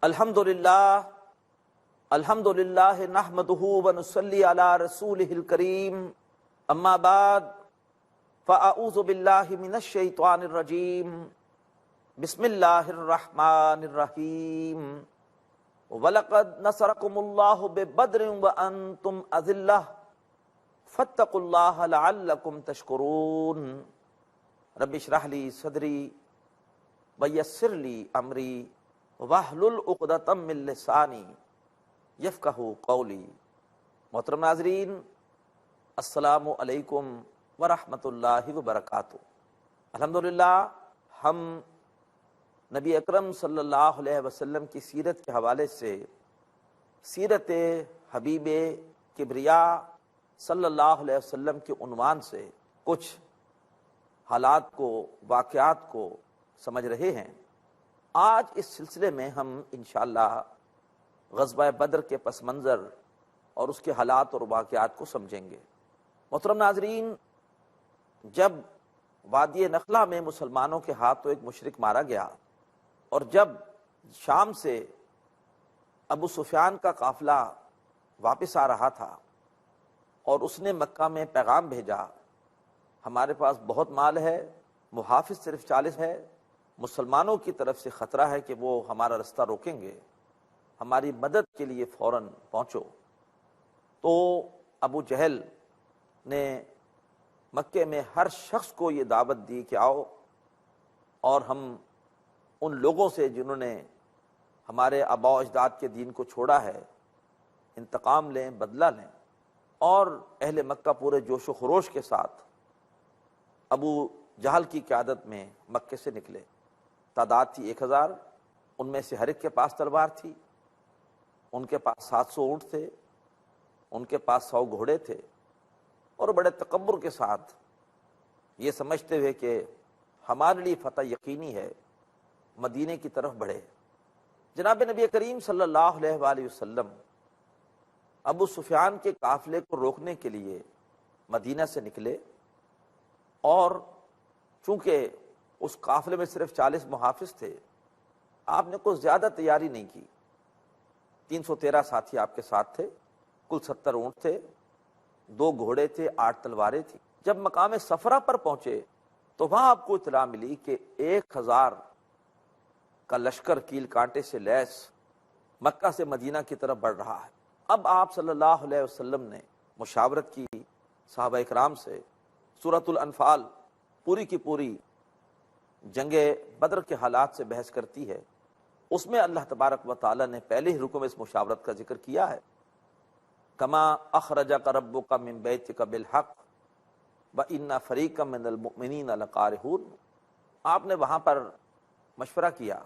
الحمدللہ نحمدہ ونصلی علی رسولہ الکریم، اما بعد فاعوذ باللہ من الشیطان الرجیم، بسم اللہ الرحمن الرحیم۔ وَلَقَدْ نَصَرَكُمُ اللَّهُ بِبَدْرٍ وَأَنْتُمْ أَذِلَّةٌ فَاتَّقُوا اللَّهَ لَعَلَّكُمْ تَشْكُرُونَ۔ رب اشرح لي صدری ویسر لی امری واحلل عقدۃ من لسانی یفقہوا قولی۔ محترم ناظرین، السلام علیکم ورحمۃ اللہ وبرکاتہ۔ الحمدللہ ہم نبی اکرم صلی اللہ علیہ وسلم کی سیرت کے حوالے سے سیرت حبیب کبریا صلی اللہ علیہ وسلم کے عنوان سے کچھ حالات کو، واقعات کو سمجھ رہے ہیں۔ آج اس سلسلے میں ہم انشاءاللہ غزوہ بدر کے پس منظر اور اس کے حالات اور واقعات کو سمجھیں گے۔ محترم ناظرین، جب وادی نخلہ میں مسلمانوں کے ہاتھوں ایک مشرک مارا گیا اور جب شام سے ابو سفیان کا قافلہ واپس آ رہا تھا اور اس نے مکہ میں پیغام بھیجا، ہمارے پاس بہت مال ہے، محافظ صرف 40 ہے، مسلمانوں کی طرف سے خطرہ ہے کہ وہ ہمارا رستہ روکیں گے، ہماری مدد کے لیے فوراً پہنچو۔ تو ابو جہل نے مکے میں ہر شخص کو یہ دعوت دی کہ آؤ اور ہم ان لوگوں سے جنہوں نے ہمارے آباء و اجداد کے دین کو چھوڑا ہے انتقام لیں، بدلہ لیں۔ اور اہل مکہ پورے جوش و خروش کے ساتھ ابو جہل کی قیادت میں مکے سے نکلے۔ تعداد تھی 1000، ان میں سے ہر ایک کے پاس تلوار تھی، ان کے پاس 700 اونٹ تھے، ان کے پاس 100 گھوڑے تھے، اور بڑے تکبر کے ساتھ یہ سمجھتے ہوئے کہ ہمارے لیے فتح یقینی ہے، مدینے کی طرف بڑھے۔ جناب نبی کریم صلی اللہ علیہ وآلہ وسلم ابو سفیان کے قافلے کو روکنے کے لیے مدینہ سے نکلے، اور چونکہ اس قافلے میں صرف 40 محافظ تھے، آپ نے کوئی زیادہ تیاری نہیں کی۔ 313 ساتھی آپ کے ساتھ تھے، کل 70 اونٹ تھے، 2 گھوڑے تھے، 8 تلواریں تھیں۔ جب مقام صفرہ پر پہنچے تو وہاں آپ کو اطلاع ملی کہ 1000 کا لشکر کیل کانٹے سے لیس مکہ سے مدینہ کی طرف بڑھ رہا ہے۔ اب آپ صلی اللہ علیہ وسلم نے مشاورت کی صحابہ اکرام سے۔ سورۃ الانفال پوری کی پوری جنگ بدر کے حالات سے بحث کرتی ہے۔ اس میں اللہ تبارک و تعالی نے پہلے ہی رکو میں اس مشاورت کا ذکر کیا ہے، کما اخرجک ربک من بیتک بالحق وان فریقا من المؤمنین لکارہون۔ آپ نے وہاں پر مشورہ کیا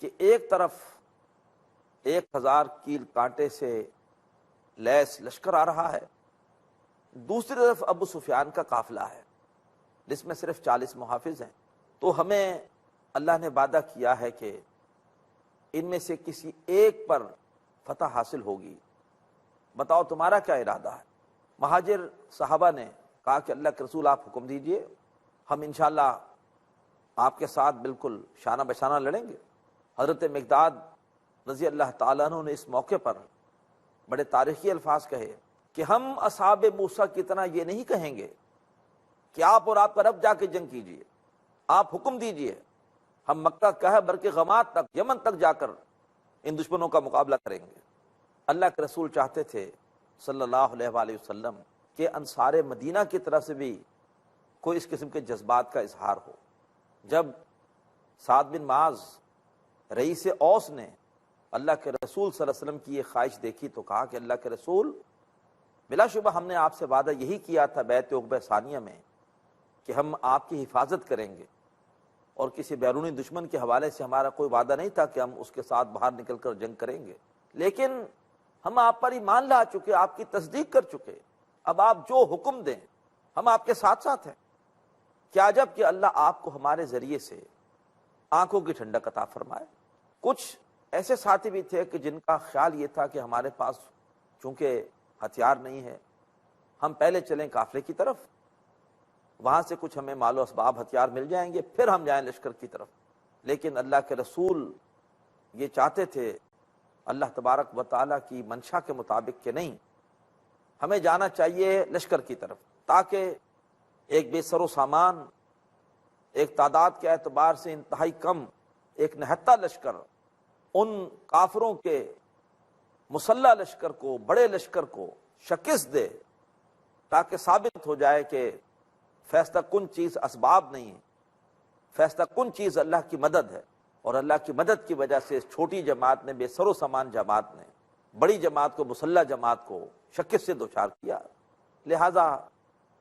کہ ایک طرف 1000 کیل کانٹے سے لیس لشکر آ رہا ہے، دوسری طرف ابو سفیان کا قافلہ ہے جس میں صرف 40 محافظ ہیں۔ تو ہمیں اللہ نے وعدہ کیا ہے کہ ان میں سے کسی ایک پر فتح حاصل ہوگی، بتاؤ تمہارا کیا ارادہ ہے؟ مہاجر صحابہ نے کہا کہ اللہ کے رسول آپ حکم دیجئے، ہم انشاءاللہ آپ کے ساتھ بالکل شانہ بشانہ لڑیں گے۔ حضرت مقداد رضی اللہ تعالیٰ عنہ نے اس موقع پر بڑے تاریخی الفاظ کہے کہ ہم اصحاب موسیٰ کی طرح یہ نہیں کہیں گے کہ آپ اور آپ کا رب جا کے جنگ کیجئے، آپ حکم دیجئے، ہم مکہ کا ہے بلکہ غمات تک، یمن تک جا کر ان دشمنوں کا مقابلہ کریں گے۔ اللہ کے رسول چاہتے تھے صلی اللہ علیہ وآلہ وسلم کہ انصار مدینہ کی طرف سے بھی کوئی اس قسم کے جذبات کا اظہار ہو۔ جب سعد بن معاذ رئیس اوس نے اللہ کے رسول صلی اللہ علیہ وسلم کی یہ خواہش دیکھی تو کہا کہ اللہ کے رسول، بلا شبہ ہم نے آپ سے وعدہ یہی کیا تھا بیعت عقبہ ثانیہ میں کہ ہم آپ کی حفاظت کریں گے، اور کسی بیرونی دشمن کے حوالے سے ہمارا کوئی وعدہ نہیں تھا کہ ہم اس کے ساتھ باہر نکل کر جنگ کریں گے، لیکن ہم آپ پر ایمان لا چکے، آپ کی تصدیق کر چکے، اب آپ جو حکم دیں ہم آپ کے ساتھ ساتھ ہیں۔ کیا عجب کہ اللہ آپ کو ہمارے ذریعے سے آنکھوں کی ٹھنڈک عطا فرمائے۔ کچھ ایسے ساتھی بھی تھے کہ جن کا خیال یہ تھا کہ ہمارے پاس چونکہ ہتھیار نہیں ہے، ہم پہلے چلیں قافلے کی طرف، وہاں سے کچھ ہمیں مال و اسباب ہتھیار مل جائیں گے، پھر ہم جائیں لشکر کی طرف۔ لیکن اللہ کے رسول یہ چاہتے تھے اللہ تبارک و تعالیٰ کی منشا کے مطابق کہ نہیں، ہمیں جانا چاہیے لشکر کی طرف، تاکہ ایک بے سر و سامان، ایک تعداد کے اعتبار سے انتہائی کم، ایک نہتہ لشکر ان کافروں کے مسلح لشکر کو، بڑے لشکر کو شکست دے، تاکہ ثابت ہو جائے کہ فیصلہ کن چیز اسباب نہیں ہے، فیصلہ کن چیز اللہ کی مدد ہے، اور اللہ کی مدد کی وجہ سے اس چھوٹی جماعت نے، بے سر و سامان جماعت نے بڑی جماعت کو، مسلح جماعت کو شکست سے دوچار کیا۔ لہذا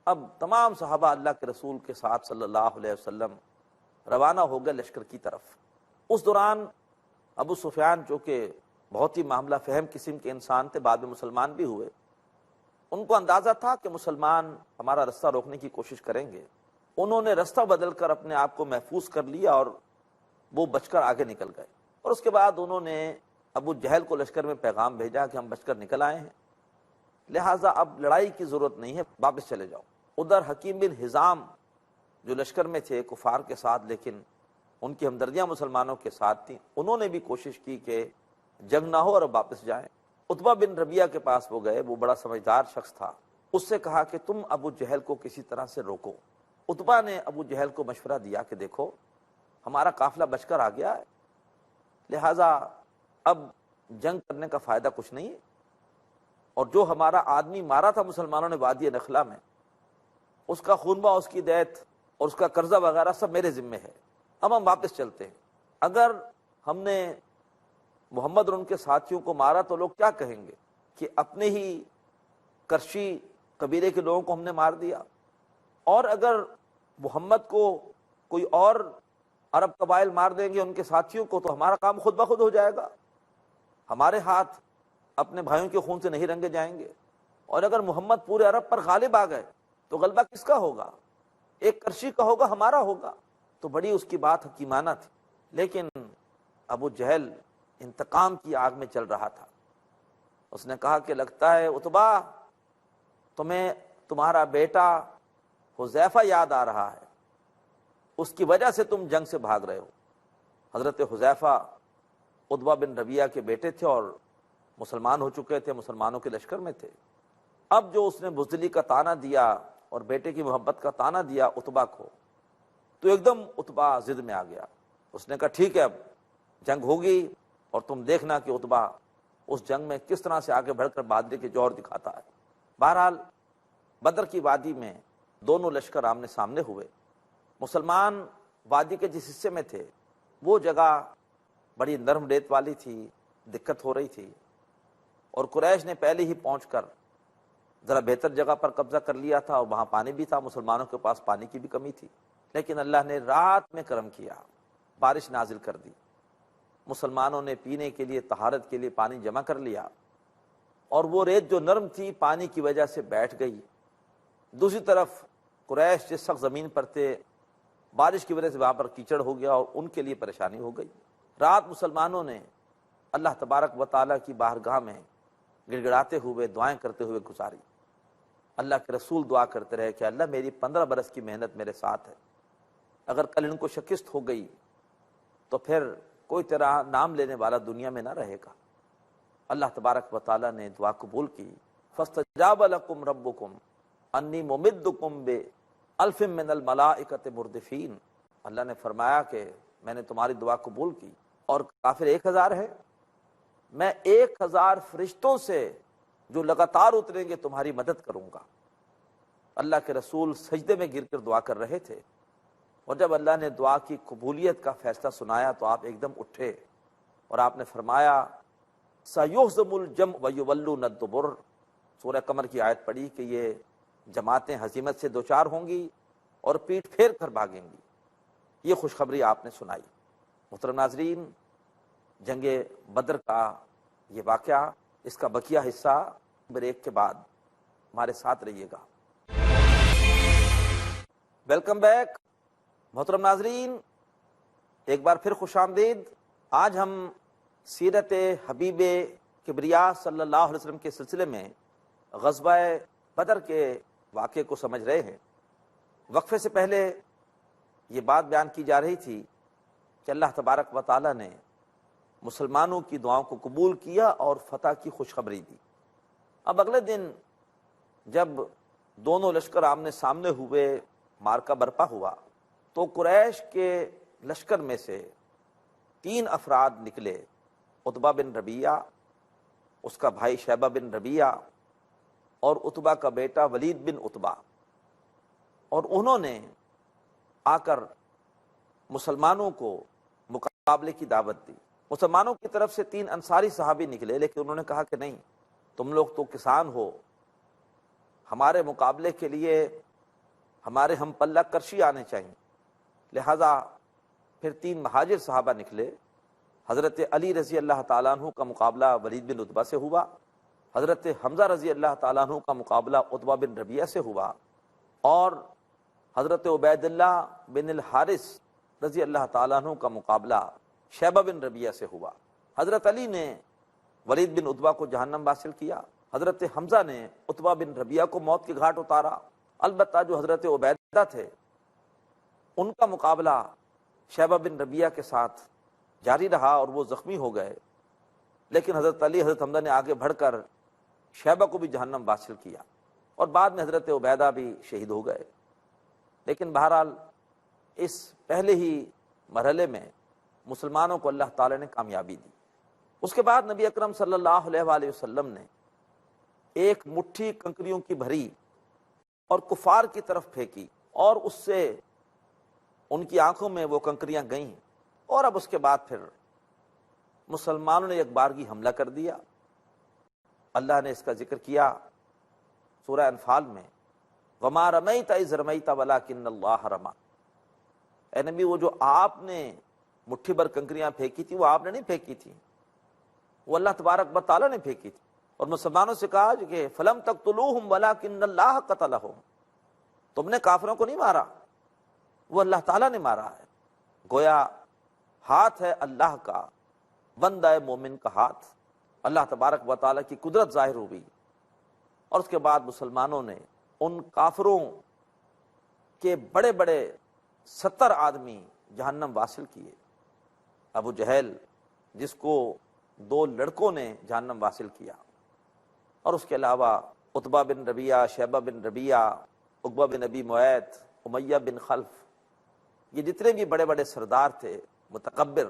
اب تمام صحابہ اللہ کے رسول کے ساتھ صلی اللہ علیہ وسلم روانہ ہو گئے لشکر کی طرف۔ اس دوران ابو سفیان، جو کہ بہت ہی معاملہ فہم قسم کے انسان تھے، بعد میں مسلمان بھی ہوئے، ان کو اندازہ تھا کہ مسلمان ہمارا رستہ روکنے کی کوشش کریں گے۔ انہوں نے رستہ بدل کر اپنے آپ کو محفوظ کر لیا اور وہ بچ کر آگے نکل گئے، اور اس کے بعد انہوں نے ابو جہل کو لشکر میں پیغام بھیجا کہ ہم بچ کر نکل آئے ہیں، لہٰذا اب لڑائی کی ضرورت نہیں ہے، واپس چلے جاؤ۔ ادھر حکیم بن حزام جو لشکر میں تھے کفار کے ساتھ، لیکن ان کی ہمدردیاں مسلمانوں کے ساتھ تھیں، انہوں نے بھی کوشش کی کہ جنگ نہ ہو اور اب واپس جائیں۔ عتبہ بن ربیہ کے پاس وہ گئے، وہ بڑا سمجھدار شخص تھا، اس سے کہا کہ تم ابو جہل کو کسی طرح سے روکو۔ عتبہ نے ابو جہل کو مشورہ دیا کہ دیکھو ہمارا قافلہ بچ کر آ گیا ہے، لہٰذا اب جنگ کرنے کا فائدہ کچھ نہیں ہے، اور جو ہمارا آدمی مارا تھا مسلمانوں نے وادی نخلا میں، اس کا خونبہ، اس کی دیت اور اس کا قرضہ وغیرہ سب میرے ذمے ہے، اب ہم واپس چلتے ہیں۔ اگر ہم نے محمد اور ان کے ساتھیوں کو مارا تو لوگ کیا کہیں گے کہ اپنے ہی کرشی قبیلے کے لوگوں کو ہم نے مار دیا، اور اگر محمد کو کوئی اور عرب قبائل مار دیں گے ان کے ساتھیوں کو، تو ہمارا کام خود بخود ہو جائے گا، ہمارے ہاتھ اپنے بھائیوں کے خون سے نہیں رنگے جائیں گے، اور اگر محمد پورے عرب پر غالب آ گئے تو غلبہ کس کا ہوگا؟ ایک کرشی کا ہوگا، ہمارا ہوگا۔ تو بڑی اس کی بات حکیمانہ تھی، لیکن ابو جہل انتقام کی آگ میں چل رہا تھا۔ اس نے کہا کہ لگتا ہے عتبہ تمہیں تمہارا بیٹا حذیفہ یاد آ رہا ہے، اس کی وجہ سے تم جنگ سے بھاگ رہے ہو۔ حضرت حذیفہ عتبہ بن ربیہ کے بیٹے تھے اور مسلمان ہو چکے تھے، مسلمانوں کے لشکر میں تھے۔ اب جو اس نے بزدلی کا تانا دیا اور بیٹے کی محبت کا تانا دیا عتبہ کو، تو ایک دم عتبہ ضد میں آ گیا۔ اس نے کہا ٹھیک ہے، اب جنگ ہوگی اور تم دیکھنا کہ عتبہ اس جنگ میں کس طرح سے آگے بڑھ کر بہادری کے جوہر دکھاتا ہے۔ بہرحال بدر کی وادی میں دونوں لشکر آمنے سامنے ہوئے۔ مسلمان وادی کے جس حصے میں تھے وہ جگہ بڑی نرم ریت والی تھی، دقت ہو رہی تھی، اور قریش نے پہلے ہی پہنچ کر ذرا بہتر جگہ پر قبضہ کر لیا تھا، اور وہاں پانی بھی تھا، مسلمانوں کے پاس پانی کی بھی کمی تھی، لیکن اللہ نے رات میں کرم کیا، بارش نازل کر دی، مسلمانوں نے پینے کے لیے، طہارت کے لیے پانی جمع کر لیا، اور وہ ریت جو نرم تھی پانی کی وجہ سے بیٹھ گئی۔ دوسری طرف قریش جس سخت زمین پر تھے، بارش کی وجہ سے وہاں پر کیچڑ ہو گیا اور ان کے لیے پریشانی ہو گئی۔ رات مسلمانوں نے اللہ تبارک و تعالیٰ کی بارگاہ میں گڑ گڑاتے ہوئے، دعائیں کرتے ہوئے گزاری۔ اللہ کے رسول دعا کرتے رہے کہ اللہ میری 15 برس کی محنت میرے ساتھ ہے، اگر کل ان کو شکست ہو گئی تو پھر کوئی تیرا نام لینے والا دنیا میں نہ رہے گا۔ اللہ تبارک و تعالیٰ نے دعا قبول کی۔ فاستجاب لکم ربکم انی ممدکم بألف من الملائکۃ مردفین۔ اللہ نے فرمایا کہ میں نے تمہاری دعا قبول کی، اور کافر 1000 ہے، میں 1000 فرشتوں سے جو لگاتار اتریں گے تمہاری مدد کروں گا۔ اللہ کے رسول سجدے میں گر کر دعا کر رہے تھے، اور جب اللہ نے دعا کی قبولیت کا فیصلہ سنایا تو آپ ایک دم اٹھے اور آپ نے فرمایا سَيُهْزَمُ الْجَمْعُ وَيُوَلُّونَ الدُّبُرَ۔ سورہ قمر کی آیت پڑھی کہ یہ جماعتیں ہزیمت سے دوچار ہوں گی اور پیٹھ پھیر کر بھاگیں گی۔ یہ خوشخبری آپ نے سنائی۔ محترم ناظرین، جنگ بدر کا یہ واقعہ، اس کا بقیہ حصہ بریک کے بعد ہمارے ساتھ رہیے گا۔ ویلکم بیک محترم ناظرین، ایک بار پھر خوش آمدید۔ آج ہم سیرت حبیب کبریا صلی اللہ علیہ وسلم کے سلسلے میں غزوہ بدر کے واقعے کو سمجھ رہے ہیں۔ وقفے سے پہلے یہ بات بیان کی جا رہی تھی کہ اللہ تبارک و تعالیٰ نے مسلمانوں کی دعاؤں کو قبول کیا اور فتح کی خوشخبری دی۔ اب اگلے دن جب دونوں لشکر آمنے سامنے ہوئے، مارکا برپا ہوا، تو قریش کے لشکر میں سے 3 افراد نکلے، عتبہ بن ربیعہ، اس کا بھائی شیبہ بن ربیعہ اور عتبہ کا بیٹا ولید بن عتبہ، اور انہوں نے آ کر مسلمانوں کو مقابلے کی دعوت دی۔ مسلمانوں کی طرف سے 3 انصاری صحابی نکلے، لیکن انہوں نے کہا کہ نہیں، تم لوگ تو کسان ہو، ہمارے مقابلے کے لیے ہمارے ہم پلہ کرشی آنے چاہیے۔ لہذا پھر 3 مہاجر صحابہ نکلے۔ حضرت علی رضی اللہ تعالیٰ عنہ کا مقابلہ ولید بن عتبہ سے ہوا، حضرت حمزہ رضی اللہ تعالیٰ عنہ کا مقابلہ عتبہ بن ربیعہ سے ہوا، اور حضرت عبید اللہ بن الحارث رضی اللہ تعالیٰ عنہ کا مقابلہ شیبہ بن ربیعہ سے ہوا۔ حضرت علی نے ولید بن عتبہ کو جہنم واصل کیا، حضرت حمزہ نے عتبہ بن ربیعہ کو موت کے گھاٹ اتارا۔ البتہ جو حضرت عبیدہ تھے ان کا مقابلہ شیبہ بن ربیعہ کے ساتھ جاری رہا اور وہ زخمی ہو گئے، لیکن حضرت علی حضرت حمزہ نے آگے بڑھ کر شیبہ کو بھی جہنم واصل کیا، اور بعد میں حضرت عبیدہ بھی شہید ہو گئے۔ لیکن بہرحال اس پہلے ہی مرحلے میں مسلمانوں کو اللہ تعالی نے کامیابی دی۔ اس کے بعد نبی اکرم صلی اللہ علیہ وآلہ وسلم نے ایک مٹھی کنکریوں کی بھری اور کفار کی طرف پھینکی، اور اس سے ان کی آنکھوں میں وہ کنکریاں گئیں، اور اب اس کے بعد پھر مسلمانوں نے ایک بارگی حملہ کر دیا۔ اللہ نے اس کا ذکر کیا سورہ انفال میں، وَمَا رَمَيْتَ إِذْ رَمَيْتَ وَلَكِنَّ اللَّهَ رَمَى۔ اے نبی، وہ جو آپ نے مٹھی بھر کنکریاں پھینکی تھی وہ آپ نے نہیں پھینکی تھی، وہ اللہ تبارک و تعالیٰ نے پھینکی تھی۔ اور مسلمانوں سے کہا کہ فَلَمْ تَقْتُلُوهُمْ وَلَكِنَّ اللَّهَ قَتَلَهُمْ، تم نے کافروں کو نہیں مارا، وہ اللہ تعالیٰ نے مارا ہے۔ گویا ہاتھ ہے اللہ کا، بندہ مومن کا ہاتھ، اللہ تبارک و تعالیٰ کی قدرت ظاہر ہوئی، اور اس کے بعد مسلمانوں نے ان کافروں کے بڑے بڑے 70 آدمی جہنم واصل کیے۔ ابو جہل جس کو 2 لڑکوں نے جہنم واصل کیا، اور اس کے علاوہ عتبہ بن ربیعہ، شیبہ بن ربیعہ، عقبہ بن ابی معیط، امیہ بن خلف، یہ جتنے بھی بڑے بڑے سردار تھے متکبر،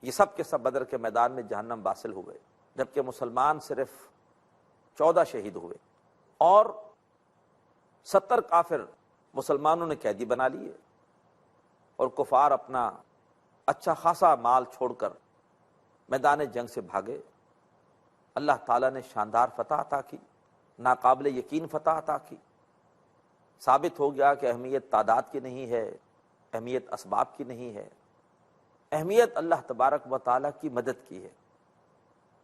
یہ سب کے سب بدر کے میدان میں جہنم واصل ہوئے، جبکہ مسلمان صرف 14 شہید ہوئے، اور 70 کافر مسلمانوں نے قیدی بنا لیے، اور کفار اپنا اچھا خاصا مال چھوڑ کر میدان جنگ سے بھاگے۔ اللہ تعالیٰ نے شاندار فتح عطا کی، ناقابل یقین فتح عطا کی۔ ثابت ہو گیا کہ اہمیت تعداد کی نہیں ہے، اہمیت اسباب کی نہیں ہے، اہمیت اللہ تبارک و تعالیٰ کی مدد کی ہے،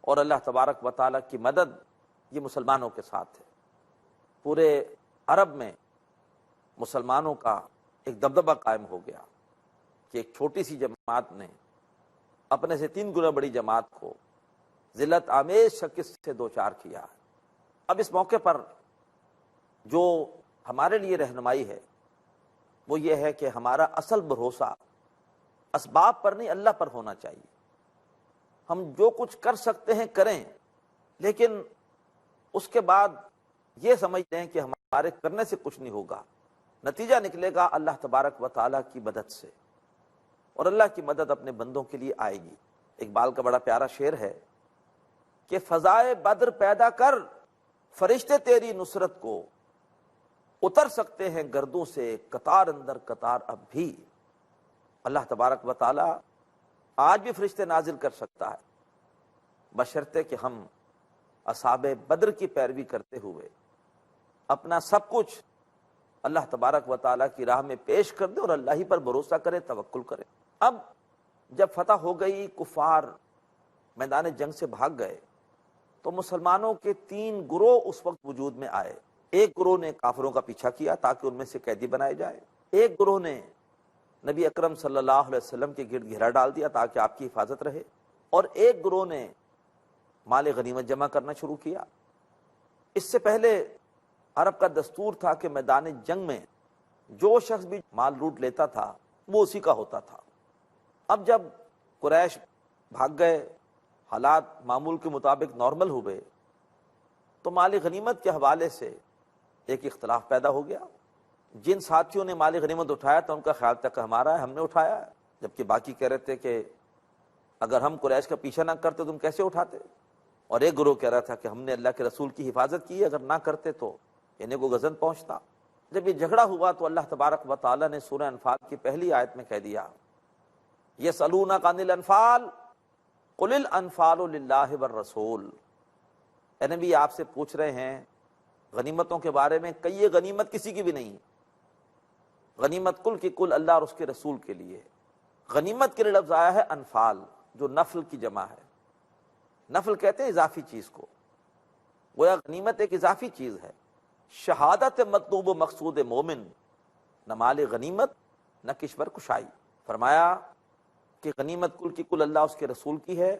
اور اللہ تبارک و تعالیٰ کی مدد یہ مسلمانوں کے ساتھ ہے۔ پورے عرب میں مسلمانوں کا ایک دبدبہ قائم ہو گیا کہ ایک چھوٹی سی جماعت نے اپنے سے 3 گنا بڑی جماعت کو ذلت آمیز شکست سے دوچار کیا۔ اب اس موقع پر جو ہمارے لیے رہنمائی ہے وہ یہ ہے کہ ہمارا اصل بھروسہ اسباب پر نہیں، اللہ پر ہونا چاہیے۔ ہم جو کچھ کر سکتے ہیں کریں، لیکن اس کے بعد یہ سمجھتے ہیں کہ ہمارے کرنے سے کچھ نہیں ہوگا، نتیجہ نکلے گا اللہ تبارک و تعالیٰ کی مدد سے، اور اللہ کی مدد اپنے بندوں کے لیے آئے گی۔ اقبال کا بڑا پیارا شعر ہے کہ فضائے بدر پیدا کر فرشتے تیری نصرت کو، اتر سکتے ہیں گردوں سے قطار اندر قطار اب بھی۔ اللہ تبارک و تعالی آج بھی فرشتے نازل کر سکتا ہے، بشرطے کہ ہم اصحاب بدر کی پیروی کرتے ہوئے اپنا سب کچھ اللہ تبارک و تعالیٰ کی راہ میں پیش کر دیں اور اللہ ہی پر بھروسہ کرے، توکل کرے۔ اب جب فتح ہو گئی، کفار میدان جنگ سے بھاگ گئے، تو مسلمانوں کے 3 گروہ اس وقت وجود میں آئے۔ ایک گروہ نے کافروں کا پیچھا کیا تاکہ ان میں سے قیدی بنائے جائے، ایک گروہ نے نبی اکرم صلی اللہ علیہ وسلم کے گرد گھیرا ڈال دیا تاکہ آپ کی حفاظت رہے، اور ایک گروہ نے مال غنیمت جمع کرنا شروع کیا۔ اس سے پہلے عرب کا دستور تھا کہ میدان جنگ میں جو شخص بھی مال لوٹ لیتا تھا وہ اسی کا ہوتا تھا۔ اب جب قریش بھاگ گئے، حالات معمول کے مطابق نارمل ہوئے، تو مال غنیمت کے حوالے سے ایک اختلاف پیدا ہو گیا۔ جن ساتھیوں نے مال غنیمت اٹھایا تھا ان کا خیال تھا کہ ہمارا ہے، ہم نے اٹھایا ہے، جبکہ باقی کہہ رہے تھے کہ اگر ہم قریش کا پیچھا نہ کرتے تم کیسے اٹھاتے؟ اور ایک گروہ کہہ رہا تھا کہ ہم نے اللہ کے رسول کی حفاظت کی، اگر نہ کرتے تو انہیں کو غضب پہنچتا۔ جب یہ جھگڑا ہوا تو اللہ تبارک و تعالیٰ نے سورہ انفال کی پہلی آیت میں کہہ دیا، یسألونک عن الانفال قل الانفال للہ والرسول، اے نبی آپ سے پوچھ رہے ہیں غنیمتوں کے بارے میں، کہ یہ غنیمت کسی کی بھی نہیں، غنیمت کل کی کل اللہ اور اس کے رسول کے لیے۔ غنیمت کے لیے لفظ آیا ہے انفال، جو نفل کی جمع ہے۔ نفل کہتے ہیں اضافی چیز کو، گویا غنیمت ایک اضافی چیز ہے۔ شہادت مطلوب و مقصود مومن، نہ مال غنیمت نہ کشور کشائی۔ فرمایا کہ غنیمت کل کی کل اللہ اس کے رسول کی ہے۔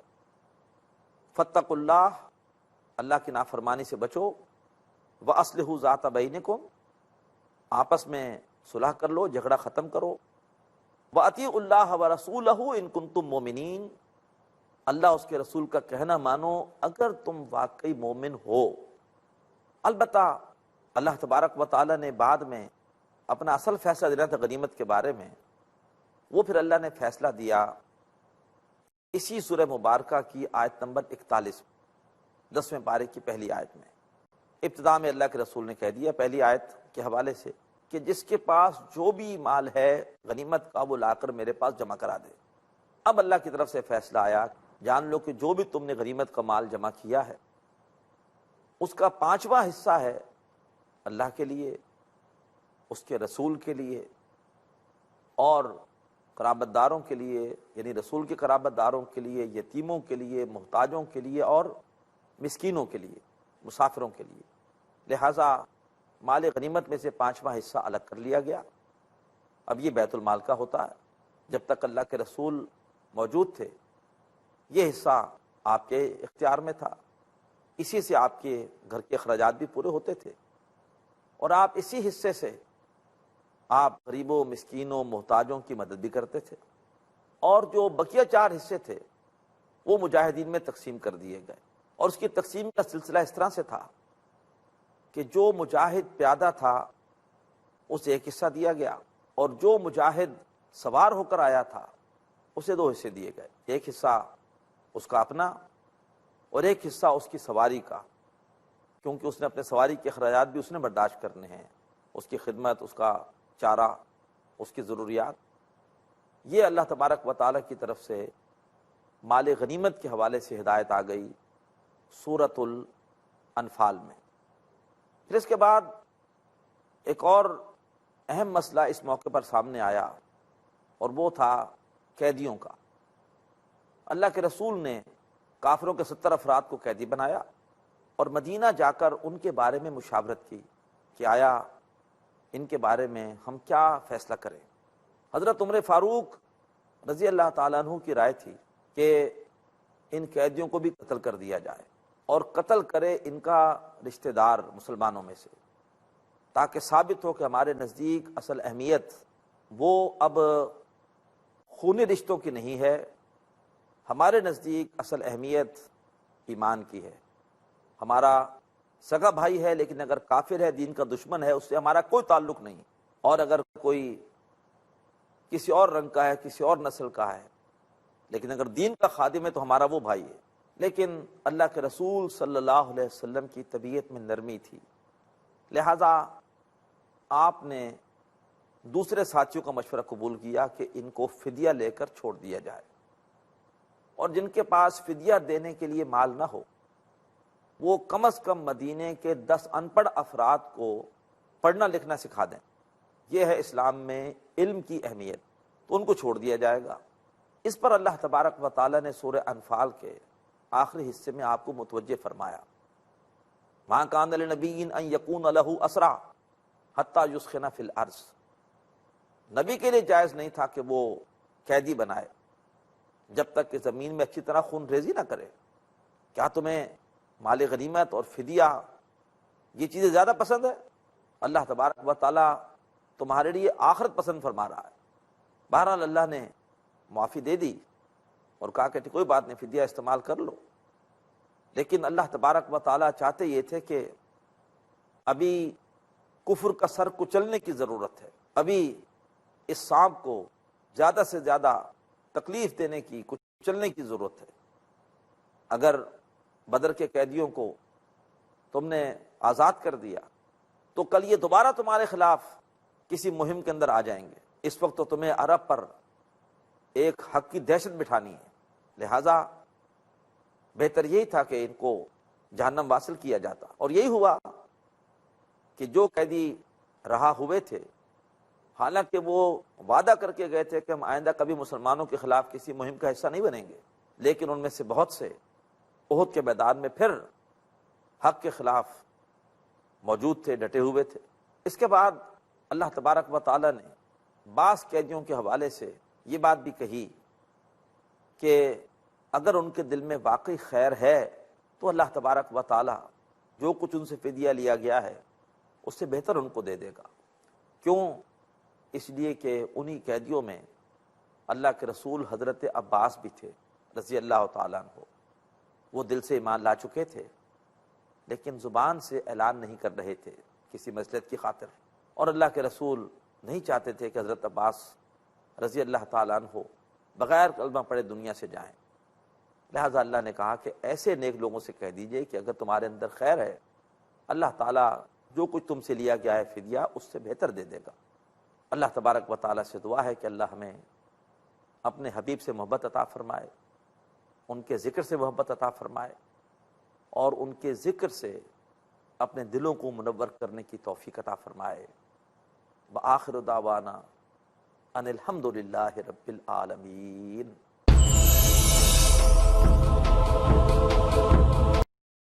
فاتقوا اللہ، اللہ کی نافرمانی سے بچو۔ وَأَصْلِحُوا ذَاتَ بَيْنِكُمْ، آپس میں صلح کر لو، جھگڑا ختم کرو۔ وَأَطِیعُوا اللَّهَ وَرَسُولَهُ إِن كُنتُم مُؤْمِنِینَ، اللہ اس کے رسول کا کہنا مانو اگر تم واقعی مومن ہو۔ البتہ اللہ تبارک و تعالیٰ نے بعد میں اپنا اصل فیصلہ دینا تھا غنیمت کے بارے میں، وہ پھر اللہ نے فیصلہ دیا اسی سورہ مبارکہ کی آیت نمبر 41، 10ویں پارے کی پہلی آیت میں۔ ابتدا میں اللہ کے رسول نے کہہ دیا پہلی آیت کے حوالے سے کہ جس کے پاس جو بھی مال ہے غنیمت کا وہ لا کر میرے پاس جمع کرا دے۔ اب اللہ کی طرف سے فیصلہ آیا، جان لو کہ جو بھی تم نے غنیمت کا مال جمع کیا ہے اس کا 5واں حصہ ہے اللہ کے لیے، اس کے رسول کے لیے اور قرابت داروں کے لیے، یعنی رسول کے قرابت داروں کے لیے، یتیموں کے لیے، محتاجوں کے لیے اور مسکینوں کے لیے، مسافروں کے لیے۔ لہٰذا مال غنیمت میں سے 5واں حصہ الگ کر لیا گیا۔ اب یہ بیت المال کا ہوتا ہے۔ جب تک اللہ کے رسول موجود تھے یہ حصہ آپ کے اختیار میں تھا، اسی سے آپ کے گھر کے اخراجات بھی پورے ہوتے تھے، اور آپ اسی حصے سے آپ غریبوں، مسکینوں، محتاجوں کی مدد بھی کرتے تھے۔ اور جو بقیہ 4 حصے تھے وہ مجاہدین میں تقسیم کر دیے گئے، اور اس کی تقسیم کا سلسلہ اس طرح سے تھا کہ جو مجاہد پیادہ تھا اسے ایک حصہ دیا گیا، اور جو مجاہد سوار ہو کر آیا تھا اسے 2 حصے دیے گئے، ایک حصہ اس کا اپنا اور ایک حصہ اس کی سواری کا، کیونکہ اس نے اپنے سواری کے اخراجات بھی اس نے برداشت کرنے ہیں، اس کی خدمت، اس کا چارہ، اس کی ضروریات۔ یہ اللہ تبارک و تعالیٰ کی طرف سے مال غنیمت کے حوالے سے ہدایت آ گئی سورۃ الانفال میں۔ پھر اس کے بعد ایک اور اہم مسئلہ اس موقع پر سامنے آیا، اور وہ تھا قیدیوں کا۔ اللہ کے رسول نے کافروں کے 70 افراد کو قیدی بنایا اور مدینہ جا کر ان کے بارے میں مشاورت کی کہ آیا ان کے بارے میں ہم کیا فیصلہ کریں۔ حضرت عمر فاروق رضی اللہ تعالیٰ عنہ کی رائے تھی کہ ان قیدیوں کو بھی قتل کر دیا جائے، اور قتل کرے ان کا رشتہ دار مسلمانوں میں سے، تاکہ ثابت ہو کہ ہمارے نزدیک اصل اہمیت وہ اب خونی رشتوں کی نہیں ہے، ہمارے نزدیک اصل اہمیت ایمان کی ہے۔ ہمارا سگا بھائی ہے لیکن اگر کافر ہے، دین کا دشمن ہے، اس سے ہمارا کوئی تعلق نہیں، اور اگر کوئی کسی اور رنگ کا ہے، کسی اور نسل کا ہے، لیکن اگر دین کا خادم ہے تو ہمارا وہ بھائی ہے۔ لیکن اللہ کے رسول صلی اللہ علیہ وسلم کی طبیعت میں نرمی تھی، لہذا آپ نے دوسرے ساتھیوں کا مشورہ قبول کیا کہ ان کو فدیہ لے کر چھوڑ دیا جائے، اور جن کے پاس فدیہ دینے کے لیے مال نہ ہو وہ کم از کم مدینے کے 10 ان پڑھ افراد کو پڑھنا لکھنا سکھا دیں۔ یہ ہے اسلام میں علم کی اہمیت، تو ان کو چھوڑ دیا جائے گا۔ اس پر اللہ تبارک و تعالیٰ نے سورہ انفال کے آخری حصے میں آپ کو متوجہ فرمایا، مَا كَانَ لِنَبِيٍّ أَن يَكُونَ لَهُ أَسْرَىٰ حَتَّىٰ يُثْخِنَ فِي الْأَرْضِ، نبی کے لیے جائز نہیں تھا کہ وہ قیدی بنائے جب تک کہ زمین میں اچھی طرح خون ریزی نہ کرے۔ کیا تمہیں مال غنیمت اور فدیہ یہ چیزیں زیادہ پسند ہے؟ اللہ تبارک و تعالیٰ تمہارے لیے آخرت پسند فرما رہا ہے۔ بہرحال اللہ نے معافی دے دی، اور کہا کہ کوئی بات نہیں، فدیہ استعمال کر لو، لیکن اللہ تبارک و تعالیٰ چاہتے یہ تھے کہ ابھی کفر کا سر کچلنے کی ضرورت ہے، ابھی اس سانپ کو زیادہ سے زیادہ تکلیف دینے کی، کچلنے کی ضرورت ہے۔ اگر بدر کے قیدیوں کو تم نے آزاد کر دیا تو کل یہ دوبارہ تمہارے خلاف کسی مہم کے اندر آ جائیں گے، اس وقت تو تمہیں عرب پر ایک حق کی دہشت بٹھانی ہے، لہذا بہتر یہی تھا کہ ان کو جہنم واصل کیا جاتا۔ اور یہی ہوا کہ جو قیدی رہا ہوئے تھے، حالانکہ وہ وعدہ کر کے گئے تھے کہ ہم آئندہ کبھی مسلمانوں کے خلاف کسی مہم کا حصہ نہیں بنیں گے، لیکن ان میں سے بہت سے احد کے میدان میں پھر حق کے خلاف موجود تھے، ڈٹے ہوئے تھے۔ اس کے بعد اللہ تبارک و تعالیٰ نے بعض قیدیوں کے حوالے سے یہ بات بھی کہی کہ اگر ان کے دل میں واقعی خیر ہے تو اللہ تبارک و تعالیٰ جو کچھ ان سے فدیہ لیا گیا ہے اس سے بہتر ان کو دے دے گا۔ کیوں؟ اس لیے کہ انہی قیدیوں میں اللہ کے رسول حضرت عباس بھی تھے رضی اللہ تعالیٰ عنہ۔ وہ دل سے ایمان لا چکے تھے لیکن زبان سے اعلان نہیں کر رہے تھے کسی مصلحت کی خاطر، اور اللہ کے رسول نہیں چاہتے تھے کہ حضرت عباس رضی اللہ تعالیٰ عنہ بغیر کلمہ پڑھے دنیا سے جائیں، لہٰذا اللہ نے کہا کہ ایسے نیک لوگوں سے کہہ دیجئے کہ اگر تمہارے اندر خیر ہے، اللہ تعالیٰ جو کچھ تم سے لیا گیا ہے فدیہ اس سے بہتر دے دے گا۔ اللہ تبارک و تعالیٰ سے دعا ہے کہ اللہ ہمیں اپنے حبیب سے محبت عطا فرمائے، ان کے ذکر سے محبت عطا فرمائے، اور ان کے ذکر سے اپنے دلوں کو منور کرنے کی توفیق عطا فرمائے۔ وآخر دعوانا ان الحمد للہ رب العالمین۔